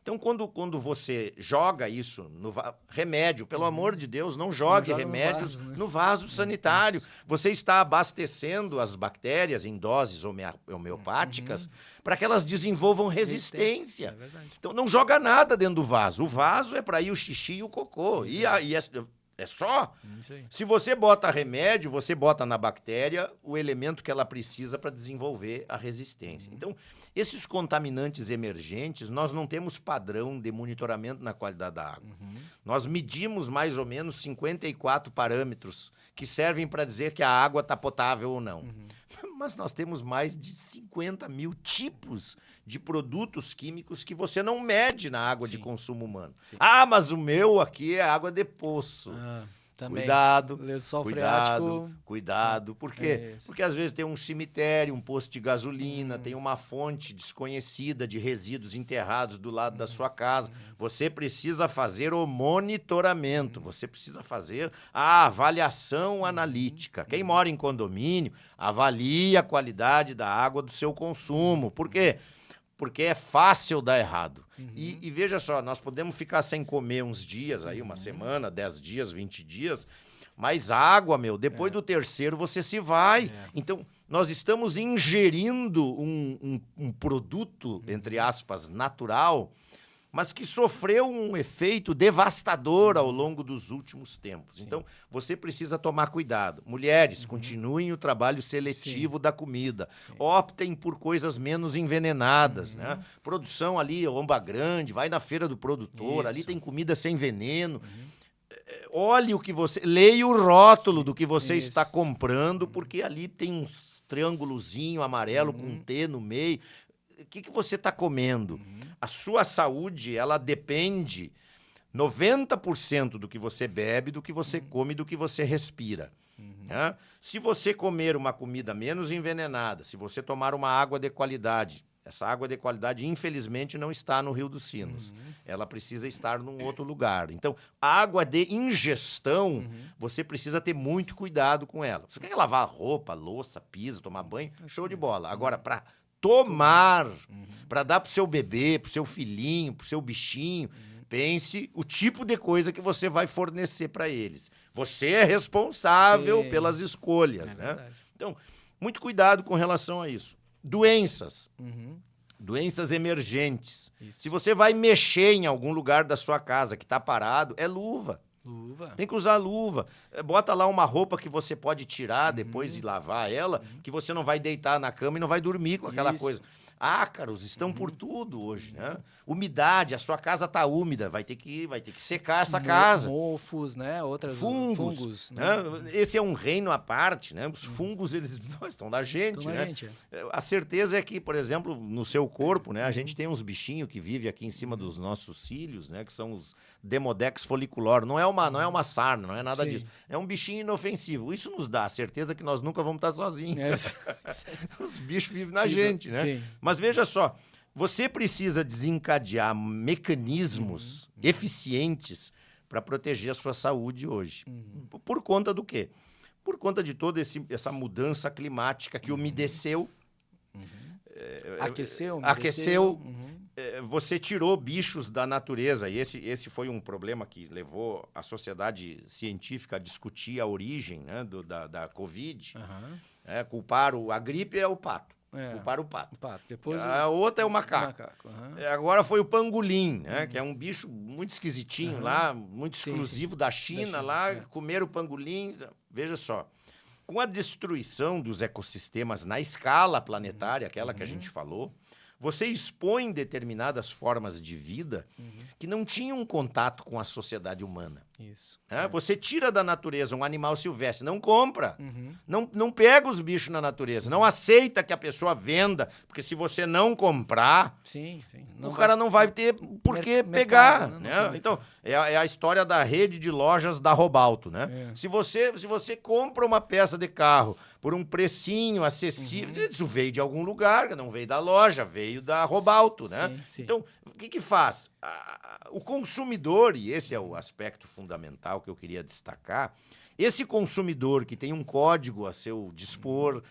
Então, quando você joga isso no remédio, pelo amor de Deus, não jogue remédios no vaso sanitário. Você está abastecendo as bactérias em doses homeopáticas para que elas desenvolvam resistência. Então, não joga nada dentro do vaso. O vaso é para ir o xixi e o cocô. E é só. Se você bota remédio, você bota na bactéria o elemento que ela precisa para desenvolver a resistência. Então, esses contaminantes emergentes, nós não temos padrão de monitoramento na qualidade da água. Nós medimos mais ou menos 54 parâmetros que servem para dizer que a água está potável ou não. Mas nós temos mais de 50 mil tipos de produtos químicos que você não mede na água de consumo humano. Ah, mas o meu aqui é água de poço. Também. Cuidado. Por quê? Porque às vezes tem um cemitério, um posto de gasolina, tem uma fonte desconhecida de resíduos enterrados do lado da sua casa. Você precisa fazer o monitoramento, você precisa fazer a avaliação analítica. Quem mora em condomínio, avalie a qualidade da água do seu consumo. Por quê? Porque é fácil dar errado. E veja só, nós podemos ficar sem comer uns dias, aí, uma semana, 10 dias, 20 dias, mais água, meu. Depois do terceiro você se vai. Então, nós estamos ingerindo um produto, entre aspas, natural, mas que sofreu um efeito devastador ao longo dos últimos tempos. Sim. Então, você precisa tomar cuidado. Mulheres, continuem o trabalho seletivo da comida. Sim. Optem por coisas menos envenenadas. Né? Produção ali, Omba Grande, vai na feira do produtor, ali tem comida sem veneno. Olhe o que você... Leia o rótulo do que você está comprando, porque ali tem uns triângulozinho amarelo com um T no meio. O que você está comendo? A sua saúde, ela depende 90% do que você bebe, do que você come, do que você respira. Né? Se você comer uma comida menos envenenada, se você tomar uma água de qualidade, essa água de qualidade, infelizmente, não está no Rio dos Sinos. Ela precisa estar num outro lugar. Então, a água de ingestão, você precisa ter muito cuidado com ela. Você quer lavar roupa, louça, piso, tomar banho? Show de bola. Agora, para tomar, para dar pro seu bebê, pro seu filhinho, pro seu bichinho, pense o tipo de coisa que você vai fornecer para eles. Você é responsável pelas escolhas, né? Então, muito cuidado com relação a isso. Doenças. Doenças emergentes. Isso. Se você vai mexer em algum lugar da sua casa que está parado, é luva. Tem que usar luva. Bota lá uma roupa que você pode tirar depois de lavar ela, que você não vai deitar na cama e não vai dormir com aquela coisa. Ácaros estão por tudo hoje, né? Umidade, a sua casa está úmida, vai ter que secar essa casa. Mofos, né? Outras fungos, né? Esse é um reino à parte, né? Os fungos, eles estão na gente, né? A certeza é que, por exemplo, no seu corpo, né? A gente tem uns bichinhos que vivem aqui em cima dos nossos cílios, né? Que são os Demodex follicular. Não é uma sarna, não é nada disso. É um bichinho inofensivo. Isso nos dá a certeza que nós nunca vamos estar sozinhos. Os bichos vivem na gente, né? Sim. Mas veja só, você precisa desencadear mecanismos eficientes para proteger a sua saúde hoje. Por conta do quê? Por conta de toda essa mudança climática que umedeceu. Aqueceu. Você tirou bichos da natureza. E esse foi um problema que levou a sociedade científica a discutir a origem, né, da Covid. Culparam a gripe é o pato. Culparam o pato. Depois a outra é o macaco. Agora foi o pangolim, né? Que é um bicho muito esquisitinho lá, muito exclusivo da China lá. Comeram o pangolim. Veja só, com a destruição dos ecossistemas na escala planetária, aquela que a gente falou, você expõe determinadas formas de vida que não tinham contato com a sociedade humana. Isso. Você tira da natureza um animal silvestre, não compra. Não pega os bichos na natureza, não aceita que a pessoa venda, porque se você não comprar, o cara não vai ter por que pegar. Né? Então, é a história da rede de lojas da Robalto. Né? Se você compra uma peça de carro por um precinho acessível, isso veio de algum lugar, não veio da loja, veio da Robalto, né? Então, o que faz? O consumidor, e esse é o aspecto fundamental que eu queria destacar, esse consumidor que tem um código a seu dispor,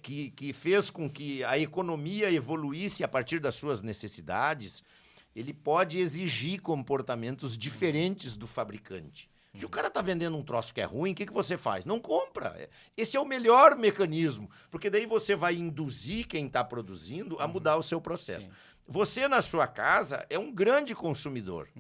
que fez com que a economia evoluísse a partir das suas necessidades, ele pode exigir comportamentos diferentes do fabricante. Se o cara tá vendendo um troço que é ruim, o que você faz? Não compra. Esse é o melhor mecanismo, porque daí você vai induzir quem está produzindo a mudar o seu processo. Você, na sua casa, é um grande consumidor.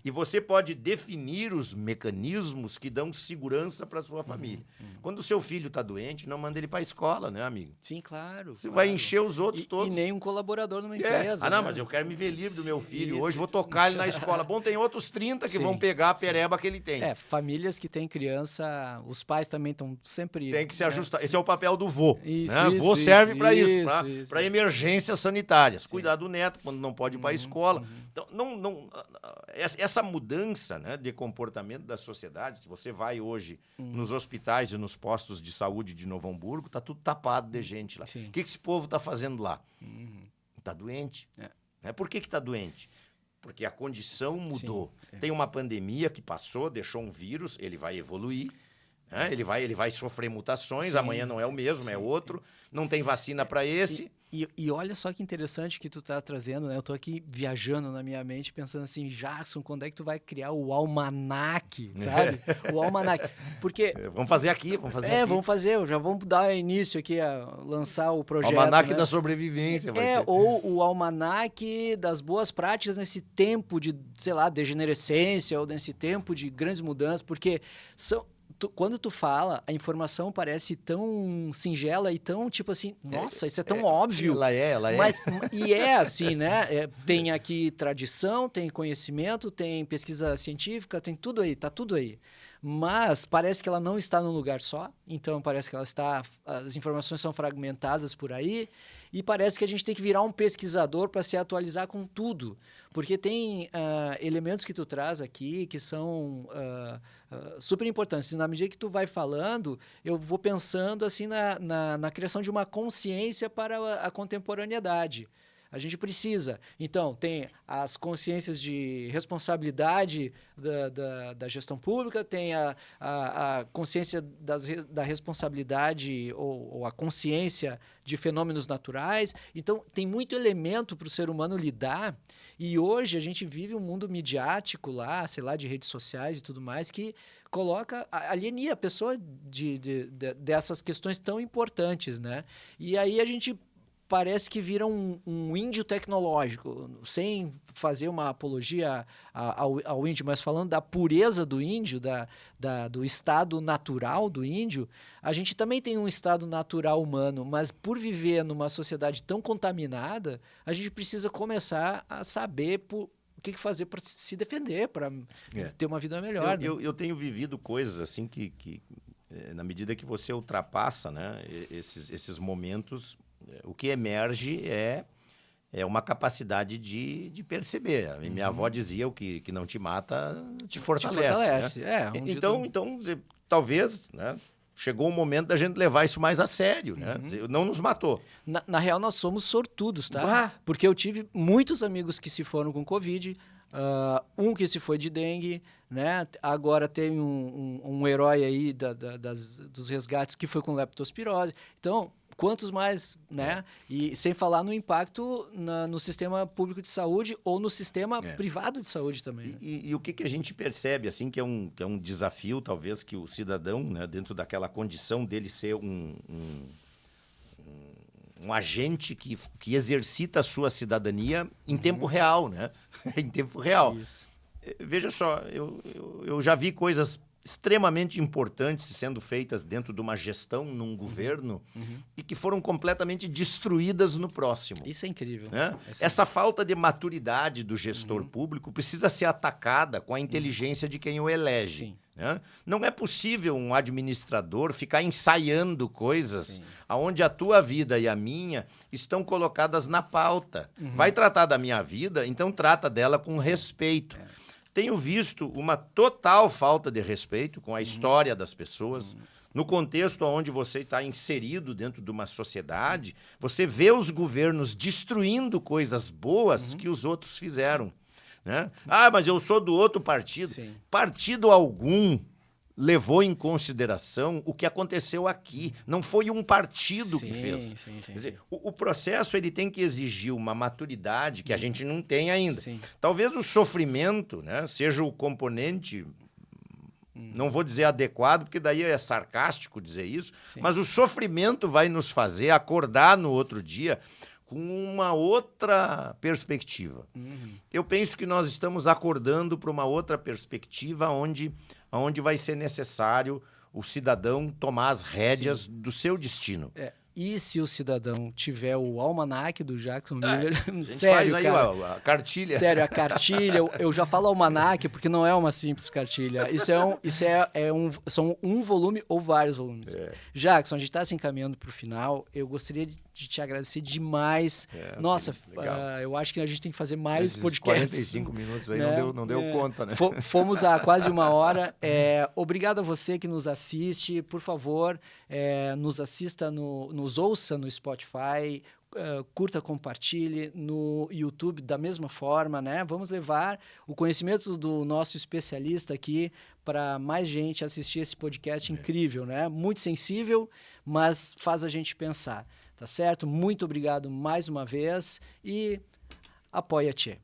E você pode definir os mecanismos que dão segurança para sua família. Quando o seu filho está doente, não manda ele para a escola, né, amigo? Sim, claro. Você vai encher os outros todos. E nem um colaborador numa empresa. Não, mas eu quero me ver livre do meu filho. Hoje vou tocar ele na escola. Bom, tem outros 30 que vão pegar a pereba que ele tem. Famílias que têm criança, os pais também estão sempre... Tem que se ajustar. Esse é o papel do vô. Vô serve para isso, para emergências sanitárias. Cuidar do neto quando não pode ir para a escola. Então, essa mudança, né, de comportamento da sociedade, se você vai hoje nos hospitais e nos postos de saúde de Novo Hamburgo, tá tudo tapado de gente lá. O que esse povo está fazendo lá? Está doente. Por que está doente? Porque a condição mudou. Tem uma pandemia que passou, deixou um vírus, ele vai evoluir. Ele vai sofrer mutações, amanhã não é o mesmo, é outro. Não tem vacina para esse. E olha só que interessante que tu tá trazendo, né? Eu tô aqui viajando na minha mente, pensando assim, Jackson, quando é que tu vai criar o almanaque, sabe? O almanaque. Porque... Vamos fazer aqui. vamos fazer, já vamos dar início aqui a lançar o projeto. Almanaque, né, da da sobrevivência. Vai ser. Ou o almanaque das boas práticas nesse tempo de, sei lá, degenerescência ou nesse tempo de grandes mudanças, porque quando tu fala, a informação parece tão singela e tão, tipo assim, nossa, isso é tão óbvio. Ela é. Mas, e é assim, né? Tem aqui tradição, tem conhecimento, tem pesquisa científica, tem tudo aí, tá tudo aí. Mas parece que ela não está num lugar só, então parece que as informações são fragmentadas por aí, e parece que a gente tem que virar um pesquisador para se atualizar com tudo, porque tem elementos que tu traz aqui que são super importantes. E na medida que tu vai falando, eu vou pensando assim na criação de uma consciência para a contemporaneidade. A gente precisa. Então, tem as consciências de responsabilidade da gestão pública, tem a consciência da responsabilidade ou a consciência de fenômenos naturais. Então, tem muito elemento para o ser humano lidar. E hoje a gente vive um mundo midiático lá, sei lá, de redes sociais e tudo mais, que alienia a pessoa dessas questões tão importantes, né? E aí a gente parece que vira um índio tecnológico, sem fazer uma apologia ao índio, mas falando da pureza do índio, do estado natural do índio. A gente também tem um estado natural humano, mas por viver numa sociedade tão contaminada, a gente precisa começar a saber o que fazer para se defender, para ter uma vida melhor. Eu tenho vivido coisas assim que na medida que você ultrapassa, né, esses momentos, o que emerge é uma capacidade de perceber. A minha avó dizia: o que não te mata te fortalece. Né? Então, talvez, né, chegou o momento da gente levar isso mais a sério. Né? Não nos matou. Na real, nós somos sortudos, tá? Porque eu tive muitos amigos que se foram com Covid, um que se foi de dengue, né? Agora tem um herói aí dos resgates que foi com leptospirose. Então, quantos mais, né? E sem falar no impacto no sistema público de saúde ou no sistema privado de saúde também. Né? E o que a gente percebe, assim, que é um desafio, talvez, que o cidadão, né, dentro daquela condição dele ser um agente que exercita a sua cidadania em tempo real, né? Em tempo real. Isso. Veja só, eu já vi coisas extremamente importantes sendo feitas dentro de uma gestão, num governo, e que foram completamente destruídas no próximo. Isso é incrível. Né? Essa falta de maturidade do gestor público precisa ser atacada com a inteligência de quem o elege. Né? Não é possível um administrador ficar ensaiando coisas onde a tua vida e a minha estão colocadas na pauta. Vai tratar da minha vida, então trata dela com respeito. Tenho visto uma total falta de respeito com a história das pessoas. No contexto onde você está inserido dentro de uma sociedade, você vê os governos destruindo coisas boas que os outros fizeram. Né? Mas eu sou do outro partido. Partido algum levou em consideração o que aconteceu aqui. Não foi um partido que fez. Quer dizer, o processo ele tem que exigir uma maturidade que a gente não tem ainda. Talvez o sofrimento, né, seja o componente, não vou dizer adequado, porque daí é sarcástico dizer isso, mas o sofrimento vai nos fazer acordar no outro dia com uma outra perspectiva. Eu penso que nós estamos acordando para uma outra perspectiva onde vai ser necessário o cidadão tomar as rédeas do seu destino. E se o cidadão tiver o almanaque do Jackson Miller, sério, faz aí, cara, a cartilha. Sério, a cartilha, eu já falo almanaque porque não é uma simples cartilha. São um volume ou vários volumes. Jackson, a gente está se encaminhando para o final. Eu gostaria de te agradecer demais. Nossa, eu acho que a gente tem que fazer mais podcasts. 45 minutos aí, né? não deu conta, né? Fomos a quase uma hora. Obrigado a você que nos assiste. Por favor, nos assista, nos ouça no Spotify, curta, compartilhe no YouTube da mesma forma, né? Vamos levar o conhecimento do nosso especialista aqui para mais gente assistir esse podcast incrível, né? Muito sensível, mas faz a gente pensar. tá certo? Muito obrigado mais uma vez e apoia-te.